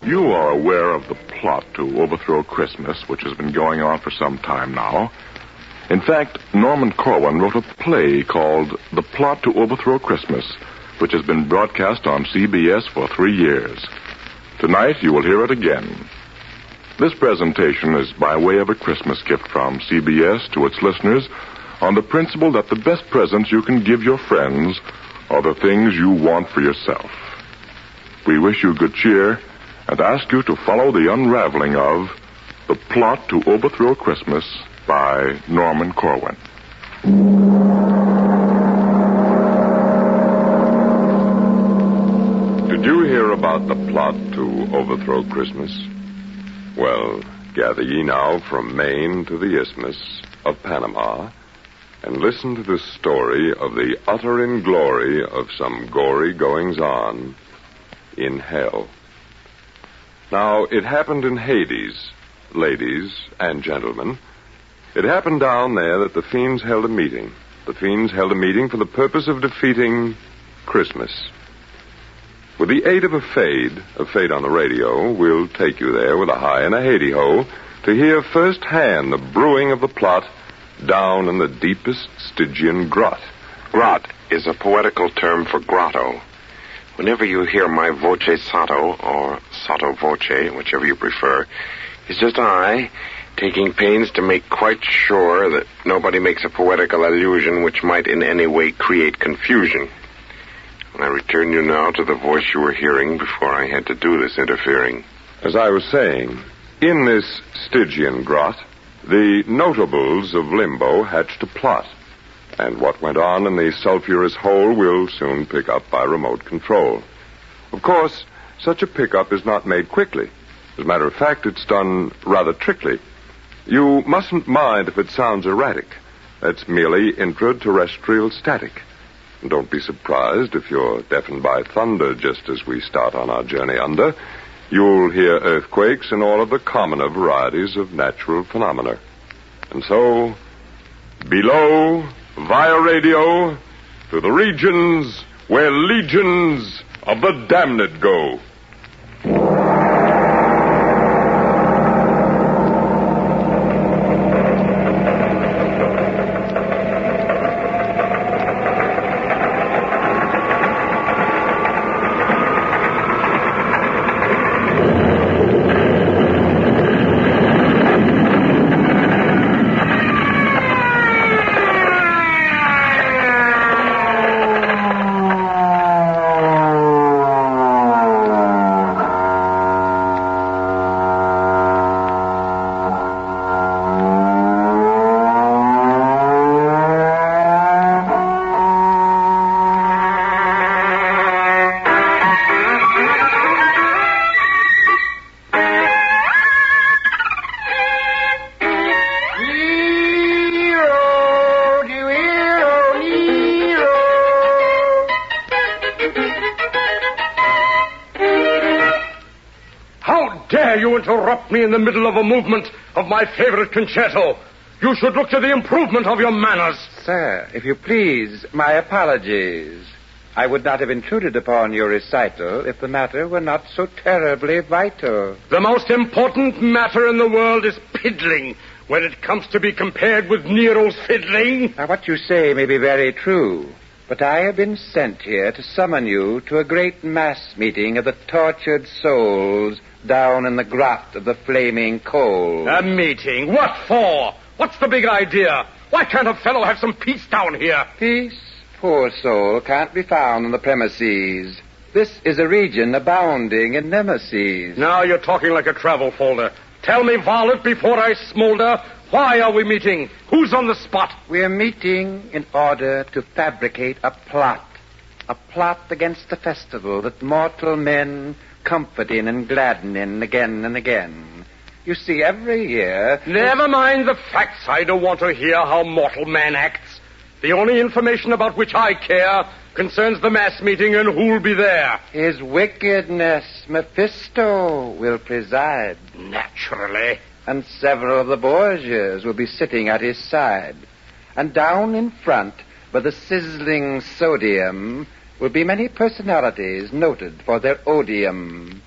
You are aware of the plot to overthrow Christmas, which has been going on for some time now. In fact, Norman Corwin wrote a play called The Plot to Overthrow Christmas, which has been broadcast on CBS for 3 years. Tonight, you will hear it again. This presentation is by way of a Christmas gift from CBS to its listeners on the principle that the best presents you can give your friends are the things you want for yourself. We wish you good cheer and ask you to follow the unraveling of The Plot to Overthrow Christmas by Norman Corwin. Did you hear about the plot to overthrow Christmas? Well, gather ye now from Maine to the Isthmus of Panama and listen to the story of the utter inglory of some gory goings-on in hell. Now, it happened in Hades, ladies and gentlemen. It happened down there that the fiends held a meeting. The fiends held a meeting for the purpose of defeating Christmas. With the aid of a fade on the radio, we'll take you there with a hi and a hey-de-ho to hear firsthand the brewing of the plot down in the deepest Stygian grot. Grot is a poetical term for grotto. Whenever you hear my voce sotto, or sotto voce, whichever you prefer, it's just I taking pains to make quite sure that nobody makes a poetical allusion which might in any way create confusion. I return you now to the voice you were hearing before I had to do this interfering. As I was saying, in this Stygian grot, the notables of Limbo hatched a plot. And what went on in the sulphurous hole will soon pick up by remote control. Of course, such a pickup is not made quickly. As a matter of fact, it's done rather trickly. You mustn't mind if it sounds erratic. That's merely intra-terrestrial static. And don't be surprised if you're deafened by thunder just as we start on our journey under. You'll hear earthquakes and all of the commoner varieties of natural phenomena. And so, below, via radio, to the regions where legions of the damned go. You interrupt me in the middle of a movement of my favorite concerto. You should look to the improvement of your manners. Sir, if you please, my apologies. I would not have intruded upon your recital if the matter were not so terribly vital. The most important matter in the world is piddling when it comes to be compared with Nero's fiddling. Now, what you say may be very true, but I have been sent here to summon you to a great mass meeting of the tortured souls down in the grot of the flaming coal. A meeting? What for? What's the big idea? Why can't a fellow have some peace down here? Peace, poor soul, can't be found on the premises. This is a region abounding in nemesis. Now you're talking like a travel folder. Tell me, varlet, before I smolder, why are we meeting? Who's on the spot? We're meeting in order to fabricate a plot. A plot against the festival that mortal men comfort in and gladden in again and again. You see, every year... Never mind the facts. I don't want to hear how mortal man acts. The only information about which I care concerns the mass meeting and who'll be there. His wickedness, Mephisto, will preside. Naturally. And several of the Borgias will be sitting at his side. And down in front, by the sizzling sodium, will be many personalities noted for their odium.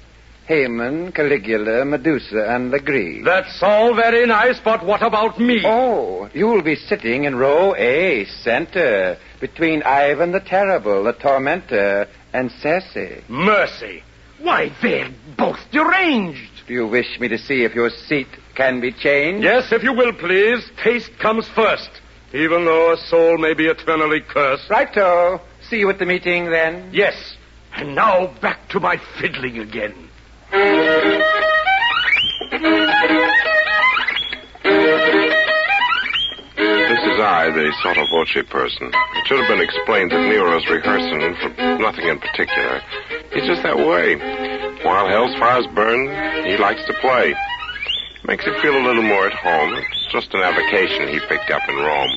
Haman, Caligula, Medusa, and Legree. That's all very nice, but what about me? Oh, you'll be sitting in row A, center, between Ivan the Terrible, the Tormentor, and Cersei. Mercy. Why, they're both deranged. Do you wish me to see if your seat can be changed? Yes, if you will, please. Taste comes first, even though a soul may be eternally cursed. Righto. See you at the meeting, then? Yes. And now back to my fiddling again. This is I, the sotto voce person. It should have been explained that Nero's rehearsing for nothing in particular. He's just that way. While hell's fires burn, he likes to play. Makes him feel a little more at home. It's just an avocation he picked up in Rome.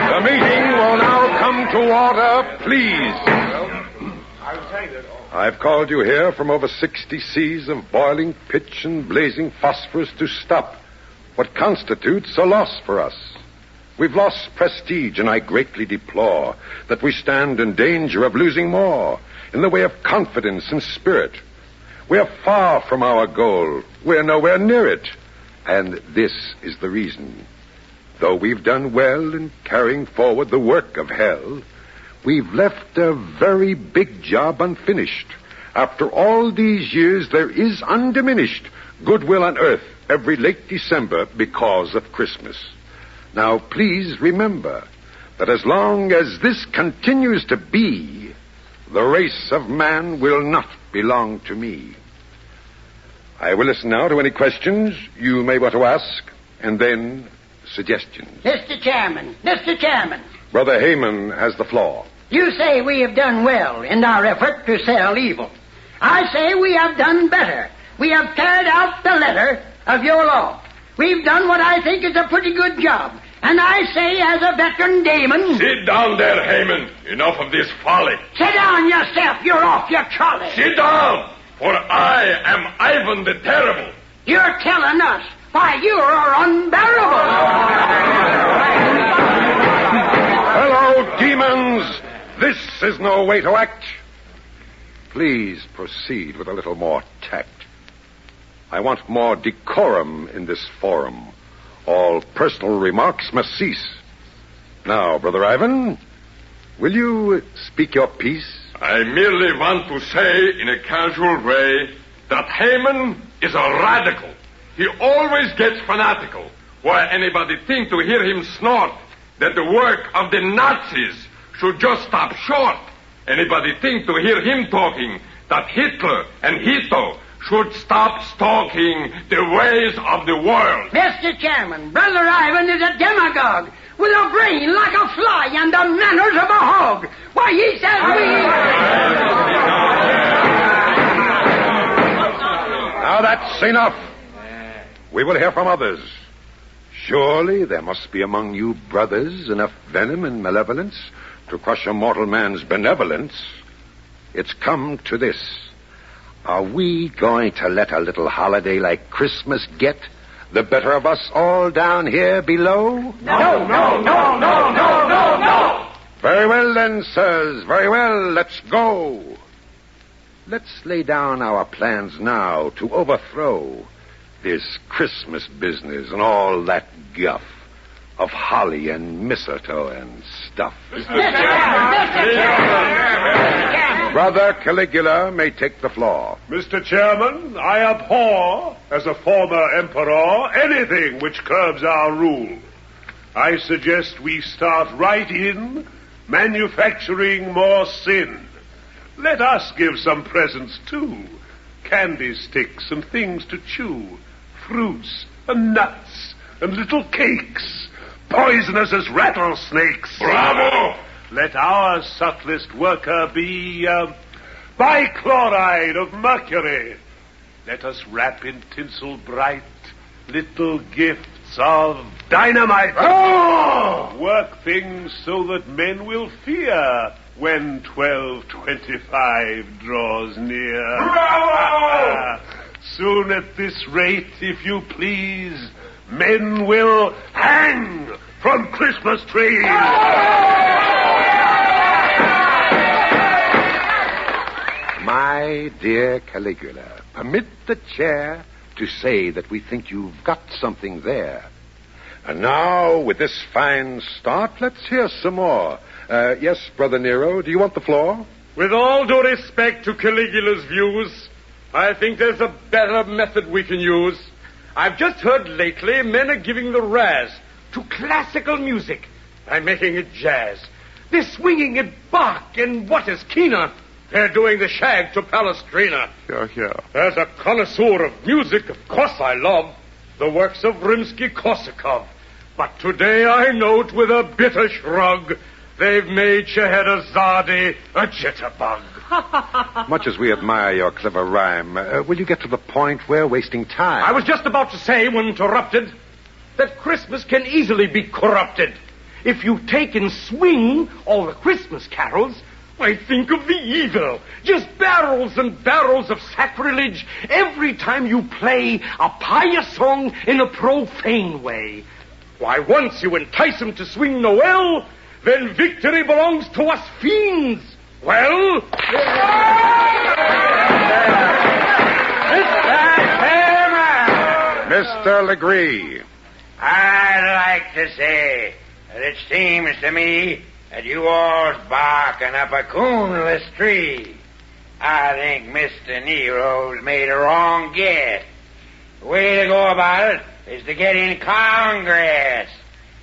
The meeting will now come to order, please. I've called you here from over 60 seas of boiling pitch and blazing phosphorus to stop what constitutes a loss for us. We've lost prestige, and I greatly deplore that we stand in danger of losing more in the way of confidence and spirit. We're far from our goal. We're nowhere near it. And this is the reason. Though we've done well in carrying forward the work of hell, we've left a very big job unfinished. After all these years, there is undiminished goodwill on earth every late December because of Christmas. Now, please remember that as long as this continues to be, the race of man will not belong to me. I will listen now to any questions you may want to ask, and then suggestions. Mr. Chairman. Brother Haman has the floor. You say we have done well in our effort to sell evil. I say we have done better. We have carried out the letter of your law. We've done what I think is a pretty good job. And I say, as a veteran Damon... Sit down there, Haman. Enough of this folly. Sit down yourself. You're off your trolley. Sit down, for I am Ivan the Terrible. You're telling us why you are unbearable. Hello, demons! This is no way to act. Please proceed with a little more tact. I want more decorum in this forum. All personal remarks must cease. Now, Brother Ivan, will you speak your piece? I merely want to say in a casual way that Haman is a radical. He always gets fanatical. Why anybody think to hear him snort that the work of the Nazis should just stop short? Anybody think to hear him talking that Hitler and Hito should stop stalking the ways of the world? Mr. Chairman, Brother Ivan is a demagogue with a brain like a fly and the manners of a hog. Why, he says Now that's enough. We will hear from others. Surely there must be among you brothers enough venom and malevolence to crush a mortal man's benevolence. It's come to this. Are we going to let a little holiday like Christmas get the better of us all down here below? No. Very well then, sirs. Very well. Let's go. Let's lay down our plans now to overthrow this Christmas business and all that guff of holly and mistletoe and stuff. Brother Caligula may take the floor. Mr. Chairman, I abhor, as a former emperor, anything which curbs our rule. I suggest we start right in manufacturing more sin. Let us give some presents, too. Candy sticks and things to chew. Fruits and nuts and little cakes. Poisonous as rattlesnakes. Bravo! Let our subtlest worker be bichloride of mercury. Let us wrap in tinsel bright little gifts of dynamite. Oh! Work things so that men will fear when 12:25 draws near. Bravo! Soon at this rate, if you please, men will hang from Christmas trees. My dear Caligula, permit the chair to say that we think you've got something there. And now, with this fine start, let's hear some more. Yes, Brother Nero, do you want the floor? With all due respect to Caligula's views, I think there's a better method we can use. I've just heard lately men are giving the razz to classical music by making it jazz. They're swinging it Bach, and what is keener, they're doing the shag to Palestrina. Yeah. As a connoisseur of music, of course I love the works of Rimsky-Korsakov. But today I note with a bitter shrug they've made Scheherazade a jitterbug. Much as we admire your clever rhyme, will you get to the point? We're wasting time. I was just about to say, when interrupted, that Christmas can easily be corrupted. If you take and swing all the Christmas carols, I think of the evil. Just barrels and barrels of sacrilege every time you play a pious song in a profane way. Why, once you entice them to swing Noel, then victory belongs to us fiends. Well... Mr. Legree. I'd like to say that it seems to me that you all's barking up a coonless tree. I think Mr. Nero's made a wrong guess. The way to go about it is to get in Congress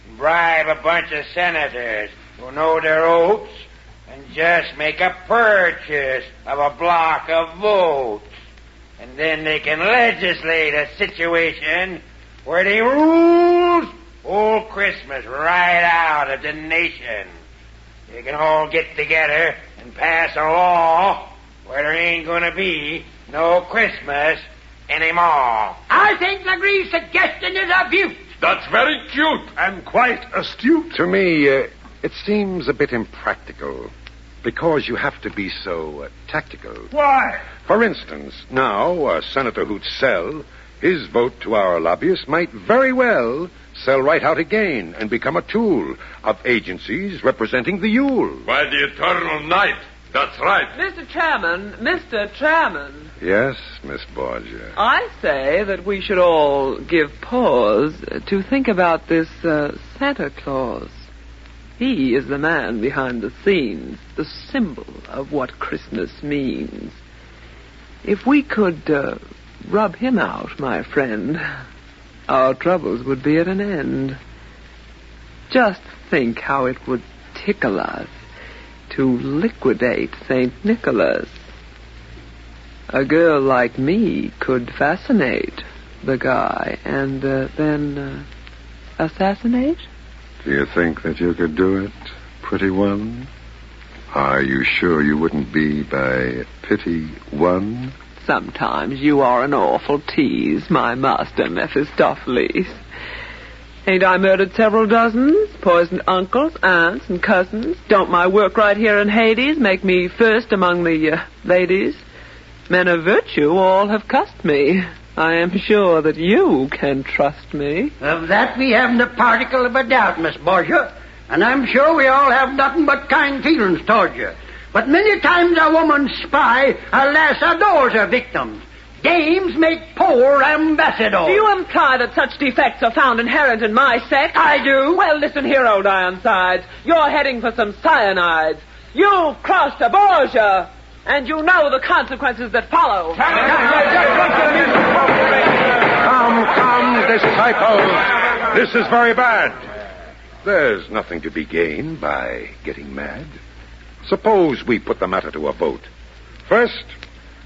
and bribe a bunch of senators who know their oats and just make a purchase of a block of votes. And then they can legislate a situation where they rules old Christmas right out of the nation. They can all get together and pass a law where there ain't going to be no Christmas anymore. I think Legree's suggestion is a beaut. That's very cute. And quite astute. To me, it seems a bit impractical, because you have to be so tactical. Why? For instance, now, a senator who'd sell his vote to our lobbyists might very well sell right out again and become a tool of agencies representing the Yule. By the eternal night. That's right. Mr. Chairman. Yes, Miss Borgia. I say that we should all give pause to think about this Santa Claus. He is the man behind the scenes, the symbol of what Christmas means. If we could rub him out, my friend, our troubles would be at an end. Just think how it would tickle us to liquidate St. Nicholas. A girl like me could fascinate the guy and then assassinate? Do you think that you could do it, pretty one? Are you sure you wouldn't be by pity one? Sometimes you are an awful tease, my master Mephistopheles. Ain't I murdered several dozens, poisoned uncles, aunts, and cousins? Don't my work right here in Hades make me first among the ladies? Men of virtue all have cussed me. I am sure that you can trust me. Of that we haven't a particle of a doubt, Miss Borgia. And I'm sure we all have nothing but kind feelings towards you. But many times a woman's spy, alas, adores her victims. Dames make poor ambassadors. Do you imply that such defects are found inherent in my sex? I do. Well, listen here, old Ironsides. You're heading for some cyanides. You've crossed a Borgia, and you know the consequences that follow. Come, disciples. This is very bad. There's nothing to be gained by getting mad. Suppose we put the matter to a vote. First,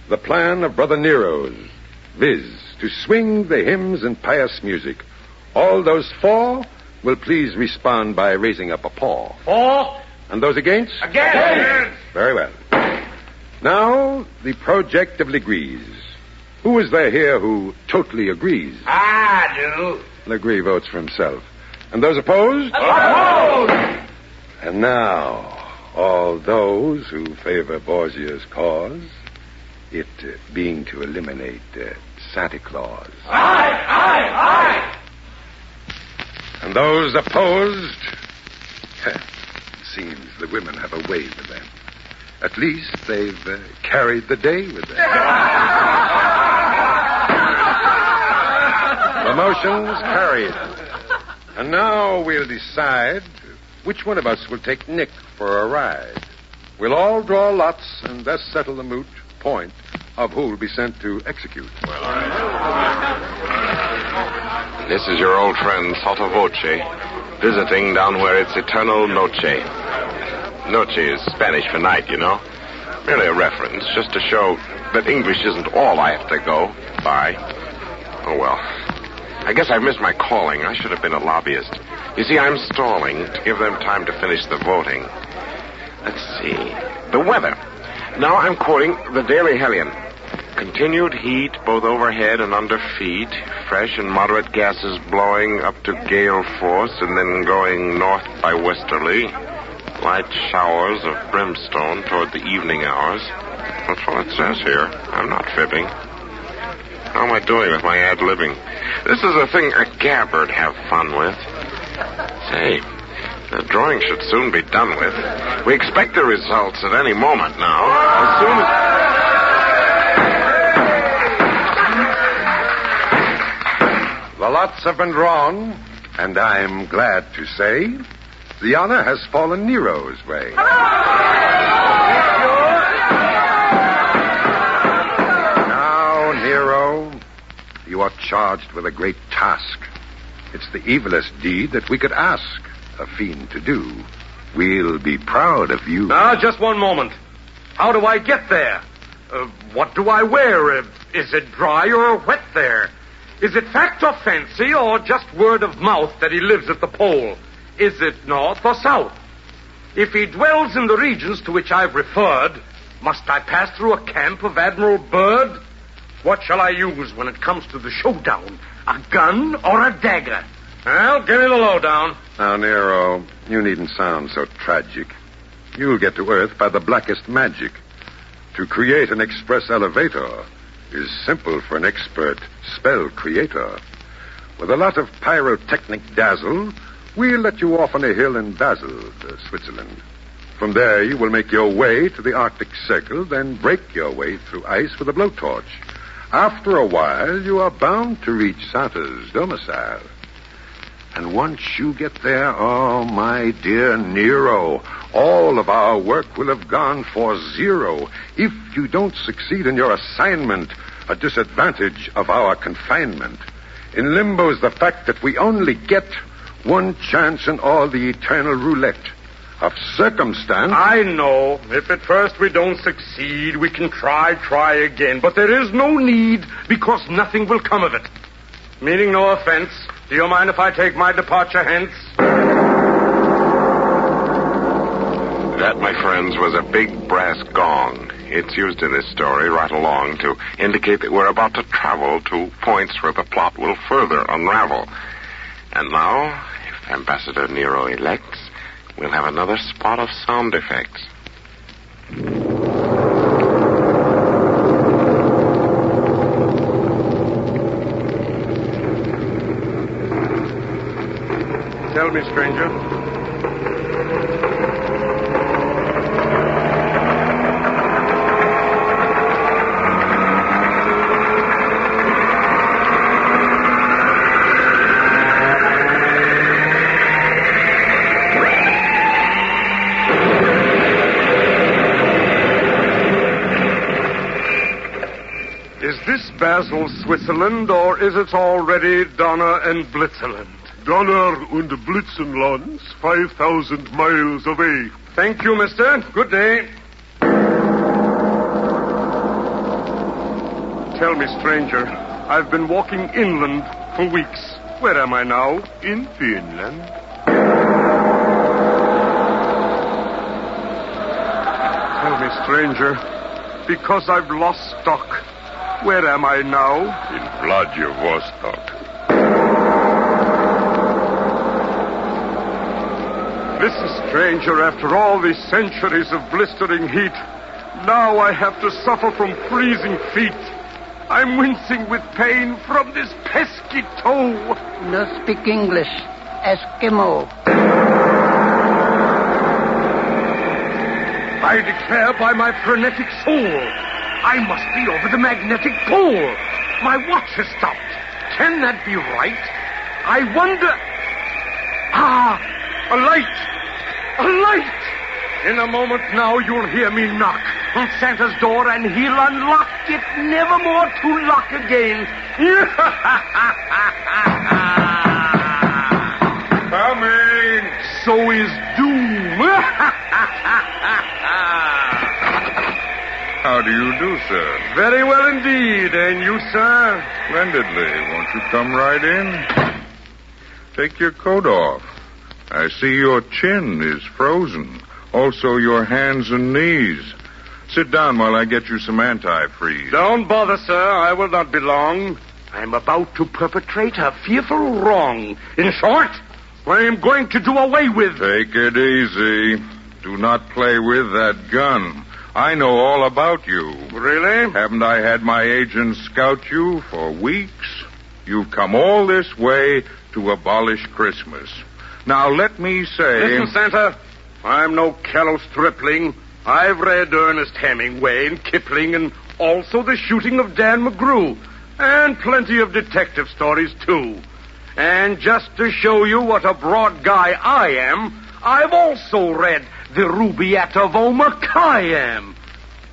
the plan of Brother Nero's, viz., to swing the hymns and pious music. All those for will please respond by raising up a paw. For? And those against? Against! Very well. Now, the project of Legree's. Who is there here who totally agrees? I do. Legree votes for himself. And those opposed? Opposed! And now, All those who favor Borgia's cause, it being to eliminate Santa Claus. Aye, aye, aye! And those opposed, it seems the women have a way with them. At least they've carried the day with them. The motion's carried. And now we'll decide which one of us will take Nick for a ride. We'll all draw lots and thus settle the moot point of who will be sent to execute. This is your old friend Sotto Voce, visiting down where it's eternal noche. Noche is Spanish for night, you know. Merely a reference, just to show that English isn't all I have to go by. Oh, well. I guess I've missed my calling. I should have been a lobbyist. You see, I'm stalling to give them time to finish the voting. Let's see. The weather. Now I'm quoting the Daily Hellion. Continued heat both overhead and under feet. Fresh and moderate gases blowing up to gale force and then going north by westerly. Light showers of brimstone toward the evening hours. That's what it says here. I'm not fibbing. How am I doing with my ad-libbing? This is a thing a gabbard have fun with. Say, the drawing should soon be done with. We expect the results at any moment now. As soon as... The lots have been drawn, and I'm glad to say the honor has fallen Nero's way. Now, Nero, you are charged with a great task. It's the evilest deed that we could ask a fiend to do. We'll be proud of you. Now, just one moment. How do I get there? What do I wear? Is it dry or wet there? Is it fact or fancy or just word of mouth that he lives at the pole? Is it north or south? If he dwells in the regions to which I've referred, must I pass through a camp of Admiral Byrd? What shall I use when it comes to the showdown? A gun or a dagger? Well, give me the lowdown. Now, Nero, you needn't sound so tragic. You'll get to Earth by the blackest magic. To create an express elevator is simple for an expert spell creator. With a lot of pyrotechnic dazzle, we'll let you off on a hill in Basel, Switzerland. From there, you will make your way to the Arctic Circle, then break your way through ice with a blowtorch. After a while, you are bound to reach Santa's domicile. And once you get there, oh, my dear Nero, all of our work will have gone for zero. If you don't succeed in your assignment, a disadvantage of our confinement. In limbo's the fact that we only get one chance in all the eternal roulette of circumstance. I know. If at first we don't succeed, we can try again. But there is no need, because nothing will come of it. Meaning no offense, do you mind if I take my departure hence? That, my friends, was a big brass gong. It's used in this story right along to indicate that we're about to travel to points where the plot will further unravel. And now, if Ambassador Nero elects, we'll have another spot of sound effects. Tell me, stranger. Is this Basel, Switzerland, or is it already Donner and Blitzerland? Donner und Blitzenlands, 5,000 miles away. Thank you, mister. Good day. Tell me, stranger, I've been walking inland for weeks. Where am I now? In Finland. Tell me, stranger, because I've lost stock, where am I now? In Vladivostok. Listen, stranger, after all these centuries of blistering heat, now I have to suffer from freezing feet. I'm wincing with pain from this pesky toe. No speak English. Eskimo. I declare by my frenetic soul, I must be over the magnetic pole. My watch has stopped. Can that be right? I wonder... A light! A light! In a moment now you'll hear me knock on Santa's door and he'll unlock it, never more to lock again. Coming! So is doom. How do you do, sir? Very well indeed. And you, sir? Splendidly. Won't you come right in? Take your coat off. I see your chin is frozen. Also your hands and knees. Sit down while I get you some antifreeze. Don't bother, sir. I will not be long. I'm about to perpetrate a fearful wrong. In short, I am going to do away with... Take it easy. Do not play with that gun. I know all about you. Really? Haven't I had my agents scout you for weeks? You've come all this way to abolish Christmas. Now, let me say... Listen, Santa, I'm no callow stripling. I've read Ernest Hemingway and Kipling and also The Shooting of Dan McGrew. And plenty of detective stories, too. And just to show you what a broad guy I am, I've also read The Rubaiyat of Omar Khayyam.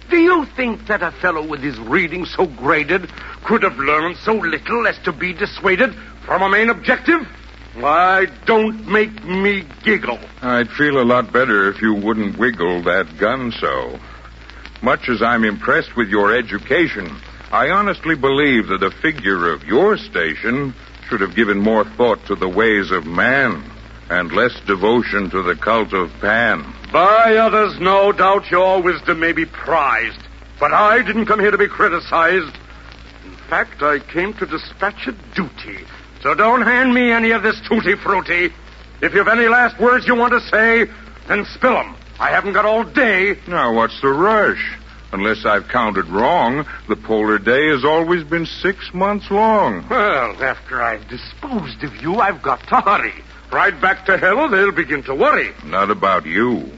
Do you think that a fellow with his reading so graded could have learned so little as to be dissuaded from a main objective? Why, don't make me giggle. I'd feel a lot better if you wouldn't wiggle that gun so. Much as I'm impressed with your education, I honestly believe that a figure of your station should have given more thought to the ways of man and less devotion to the cult of Pan. By others, no doubt your wisdom may be prized, but I didn't come here to be criticized. In fact, I came to dispatch a duty. So don't hand me any of this tutti-frutti. If you've any last words you want to say, then spill them. I haven't got all day. Now, what's the rush? Unless I've counted wrong, the polar day has always been 6 months long. Well, after I've disposed of you, I've got to hurry. Right back to hell, they'll begin to worry. Not about you,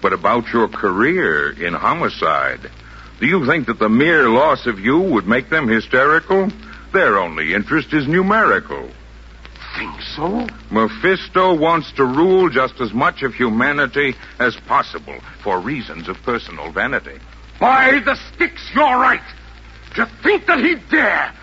but about your career in homicide. Do you think that the mere loss of you would make them hysterical? Their only interest is numerical. Think so? Mephisto wants to rule just as much of humanity as possible for reasons of personal vanity. By the sticks, you're right. To think that he'd dare.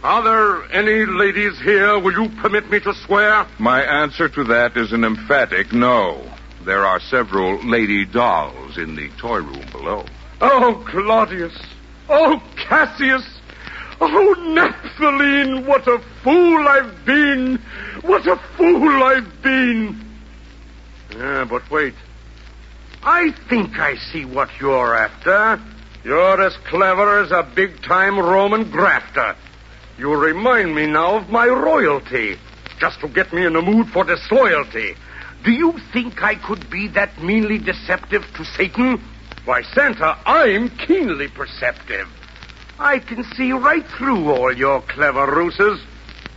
Are there any ladies here? Will you permit me to swear? My answer to that is an emphatic no. There are several lady dolls in the toy room below. Oh, Claudius. Oh, Cassius. Oh, Naphthaline, what a fool I've been. What a fool I've been. Yeah, but wait. I think I see what you're after. You're as clever as a big-time Roman grafter. You remind me now of my royalty, just to get me in the mood for disloyalty. Do you think I could be that meanly deceptive to Satan? Why, Santa, I'm keenly perceptive. I can see right through all your clever ruses.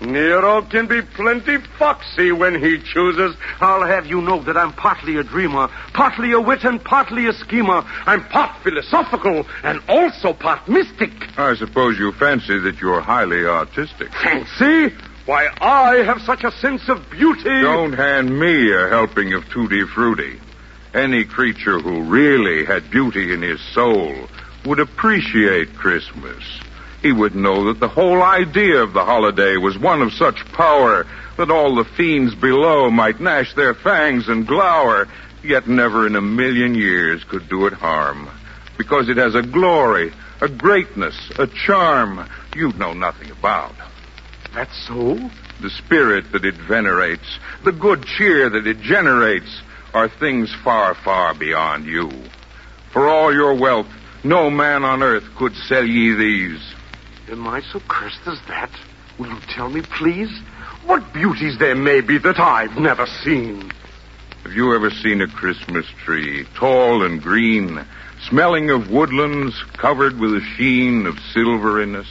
Nero can be plenty foxy when he chooses. I'll have you know that I'm partly a dreamer, partly a wit, and partly a schemer. I'm part philosophical and also part mystic. I suppose you fancy that you're highly artistic. Fancy? Why, I have such a sense of beauty. Don't hand me a helping of tutti frutti. Any creature who really had beauty in his soul would appreciate Christmas. He would know that the whole idea of the holiday was one of such power that all the fiends below might gnash their fangs and glower, yet never in a million years could do it harm. Because it has a glory, a greatness, a charm you know nothing about. That's so? The spirit that it venerates, the good cheer that it generates, are things far, far beyond you. For all your wealth, no man on earth could sell ye these. Am I so cursed as that? Will you tell me, please, what beauties there may be that I've never seen? Have you ever seen a Christmas tree, tall and green, smelling of woodlands, covered with a sheen of silveriness,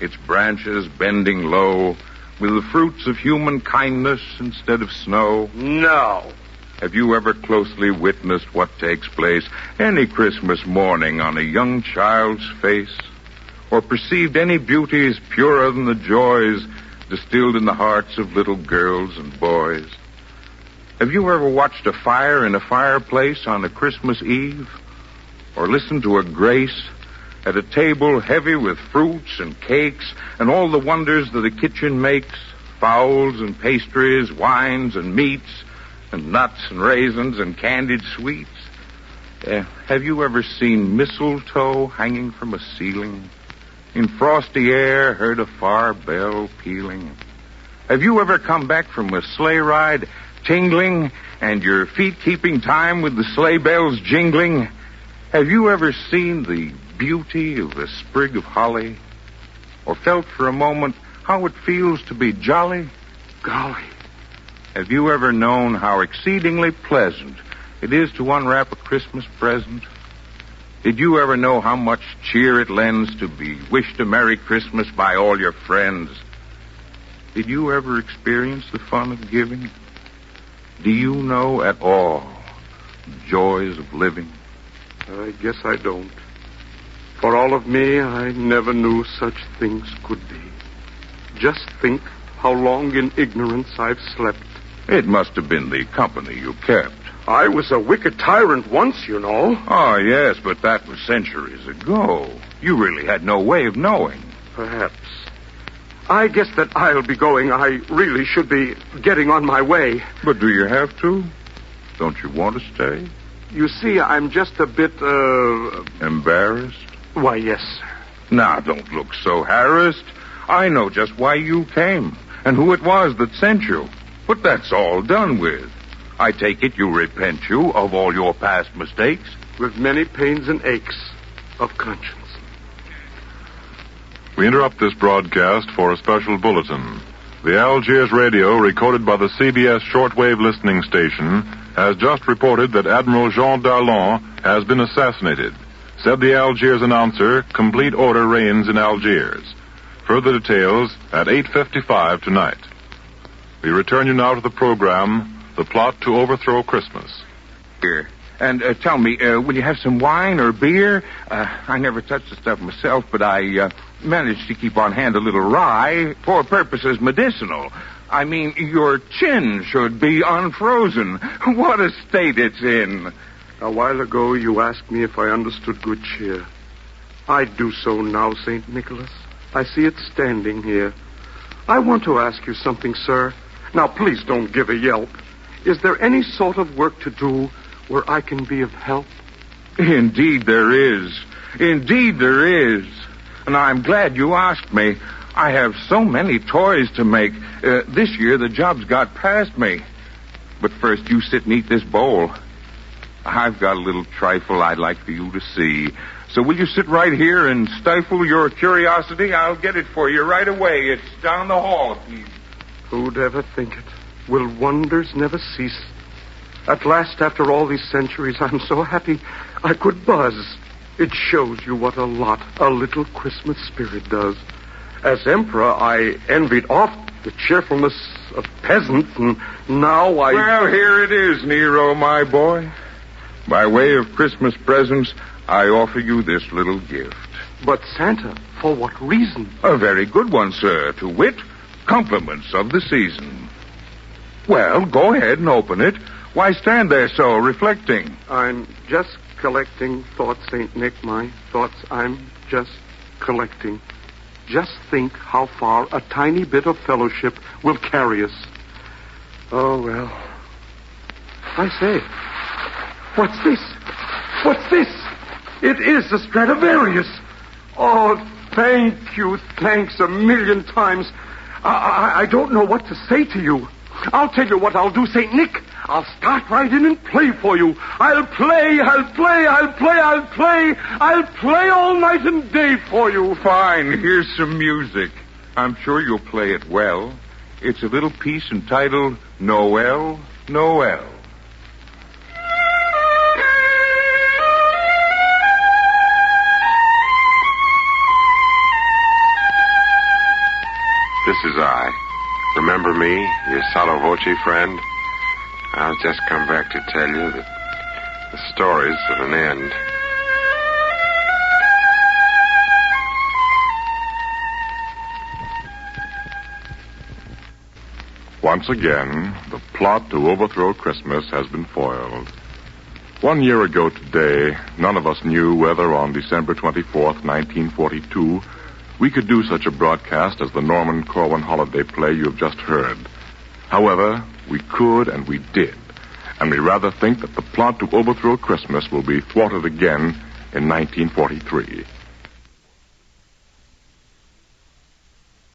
its branches bending low, with the fruits of human kindness instead of snow? No. Have you ever closely witnessed what takes place any Christmas morning on a young child's face? Or perceived any beauties purer than the joys distilled in the hearts of little girls and boys? Have you ever watched a fire in a fireplace on a Christmas Eve? Or listened to a grace at a table heavy with fruits and cakes and all the wonders that a kitchen makes, fowls and pastries, wines and meats, and nuts and raisins and candied sweets? Have you ever seen mistletoe hanging from a ceiling? In frosty air heard a far bell pealing? Have you ever come back from a sleigh ride tingling and your feet keeping time with the sleigh bells jingling? Have you ever seen the beauty of a sprig of holly? Or felt for a moment how it feels to be jolly? Golly. Have you ever known how exceedingly pleasant it is to unwrap a Christmas present? Did you ever know how much cheer it lends to be wished a Merry Christmas by all your friends? Did you ever experience the fun of giving? Do you know at all the joys of living? I guess I don't. For all of me, I never knew such things could be. Just think how long in ignorance I've slept. It must have been the company you kept. I was a wicked tyrant once, you know. Oh, yes, but that was centuries ago. You really had no way of knowing. Perhaps. I guess that I'll be going. I really should be getting on my way. But do you have to? Don't you want to stay? You see, I'm just a bit, Embarrassed? Why, yes, sir. Now, don't look so harassed. I know just why you came and who it was that sent you. But that's all done with. I take it you repent you of all your past mistakes? With many pains and aches of conscience. We interrupt this broadcast for a special bulletin. The Algiers radio, recorded by the CBS shortwave listening station, has just reported that Admiral Jean Darlan has been assassinated. Said the Algiers announcer, complete order reigns in Algiers. Further details at 8:55 tonight. We return you now to the program, The Plot to Overthrow Christmas. Here. And tell me, will you have some wine or beer? I never touched the stuff myself, but I managed to keep on hand a little rye for purposes medicinal. I mean, your chin should be unfrozen. What a state it's in. A while ago, you asked me if I understood good cheer. I do so now, St. Nicholas. I see it standing here. I want to ask you something, sir. Now, please don't give a yelp. Is there any sort of work to do where I can be of help? Indeed there is. Indeed there is. And I'm glad you asked me. I have so many toys to make. This year the job's got past me. But first you sit and eat this bowl. I've got a little trifle I'd like for you to see. So will you sit right here and stifle your curiosity? I'll get it for you right away. It's down the hall, please. Who'd ever think it? Will wonders never cease? At last, after all these centuries, I'm so happy I could buzz. It shows you what a lot a little Christmas spirit does. As emperor, I envied oft the cheerfulness of peasants, and now I... Well, here it is, Nero, my boy. By way of Christmas presents, I offer you this little gift. But Santa, for what reason? A very good one, sir. To wit, compliments of the season. Well, go ahead and open it. Why stand there so, reflecting? I'm just collecting thoughts, St. Nick. My thoughts I'm just collecting. Just think how far a tiny bit of fellowship will carry us. Oh, well. I say, what's this? What's this? It is a Stradivarius. Oh, thank you. Thanks a million times. I don't know what to say to you. I'll tell you what I'll do, St. Nick. I'll start right in and play for you. I'll play all night and day for you. Fine, here's some music. I'm sure you'll play it well. It's a little piece entitled Noel, Noel. is I. Remember me, your sotto voce friend? I've just come back to tell you that the story's at an end. Once again, the plot to overthrow Christmas has been foiled. 1 year ago today, none of us knew whether on December 24th, 1942, we could do such a broadcast as the Norman Corwin holiday play you have just heard. However, we could and we did. And we rather think that the plot to overthrow Christmas will be thwarted again in 1943.